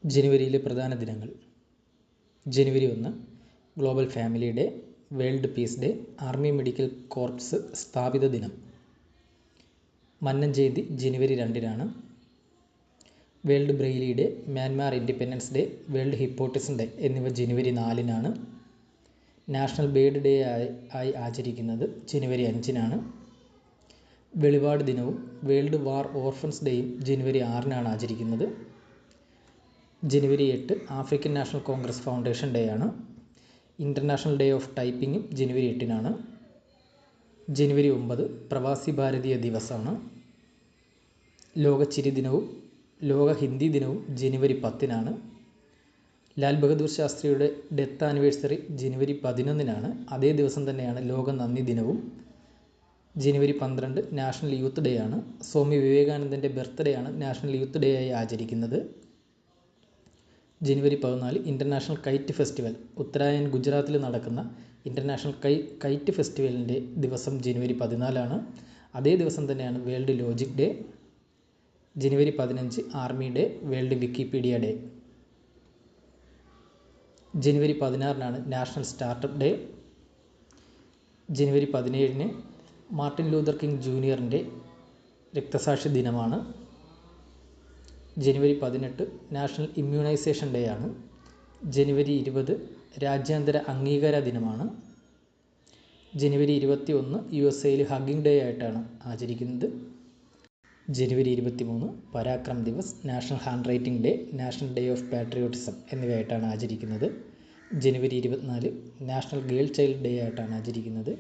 ജനുവരിയിലെ പ്രധാന ദിനങ്ങൾ. ജനുവരി 1 global family day, world peace day, army medical corps സ്ഥാപിത ദിനം. മന്നം ജയന്തി ജനുവരി 2 world Braille day, Myanmar independence day, world hypnotism day എന്നിവ ജനുവരി 4 നാഷണൽ ബേർഡ് ഡേ ആയി ആചരിക്കുന്നത് ജനുവരി 5 വെളിപാട് ദിനവും വേൾഡ് വാർ ഓർഫൻസ് ഡേയും ജനുവരി 6 ആചരിക്കുന്നത്. ജനുവരി 8 African national Congress foundation day ആണ്. ഇൻ്റർനാഷണൽ ഡേ ഓഫ് ടൈപ്പിംഗും ജനുവരി 8 ജനുവരി 9 പ്രവാസി ഭാരതീയ ദിവസമാണ്. ലോക ചിരി ദിനവും ലോക ഹിന്ദി ദിനവും ജനുവരി 10 ലാൽ ബഹദൂർ ശാസ്ത്രിയുടെ ഡെത്ത് ആനിവേഴ്സറി ജനുവരി 11 അതേ ദിവസം തന്നെയാണ് ലോക നന്ദി ദിനവും. ജനുവരി 12 നാഷണൽ യൂത്ത് ഡേ ആണ്. സ്വാമി വിവേകാനന്ദൻ്റെ ബർത്ത്ഡേ ആണ് നാഷണൽ യൂത്ത് ഡേ ആയി ആചരിക്കുന്നത്. ജനുവരി 14 ഇൻ്റർനാഷണൽ കൈറ്റ് ഫെസ്റ്റിവൽ. ഉത്തരായൻ ഗുജറാത്തിൽ നടക്കുന്ന ഇൻ്റർനാഷണൽ കൈറ്റ് ഫെസ്റ്റിവലിൻ്റെ ദിവസം ജനുവരി 14 അതേ ദിവസം തന്നെയാണ് വേൾഡ് ലോജിക് ഡേ. ജനുവരി 15 army day, world Wikipedia day. ജനുവരി 16 നാഷണൽ സ്റ്റാർട്ടപ്പ് ഡേ. ജനുവരി 17 മാർട്ടിൻ ലൂതർ കിങ് ജൂനിയറിൻ്റെ രക്തസാക്ഷി ദിനമാണ്. ജനുവരി 18 നാഷണൽ ഇമ്മ്യൂണൈസേഷൻ ഡേ ആണ്. ജനുവരി 20 രാജ്യാന്തര അംഗീകാര ദിനമാണ്. ജനുവരി 21 USA ഹഗ്ഗിംഗ് ഡേ ആയിട്ടാണ് ആചരിക്കുന്നത്. ജനുവരി 23 Parakram Diwas, national handwriting day, national day of patriotism എന്നിവയായിട്ടാണ് ആചരിക്കുന്നത്. ജനുവരി 24 നാഷണൽ ഗേൾ ചൈൽഡ് ഡേ ആയിട്ടാണ് ആചരിക്കുന്നത്.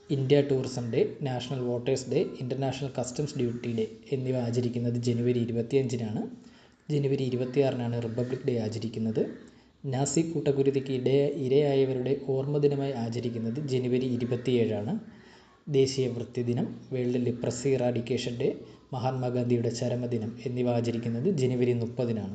India tourism day, national voters day, international customs duty day എന്നിവ ആചരിക്കുന്നത് ജനുവരി 25 ജനുവരി 26 റിപ്പബ്ലിക് ഡേ ആചരിക്കുന്നത്. നാസി കൂട്ടക്കുരുതിക്ക് ഇരയായവരുടെ ഓർമ്മ ദിനമായി ആചരിക്കുന്നത് ജനുവരി 27 ദേശീയ വൃത്തിദിനം, വേൾഡ് ലിപ്രസി ഇറാഡിക്കേഷൻ ഡേ, മഹാത്മാഗാന്ധിയുടെ ചരമദിനം എന്നിവ ആചരിക്കുന്നത് ജനുവരി 30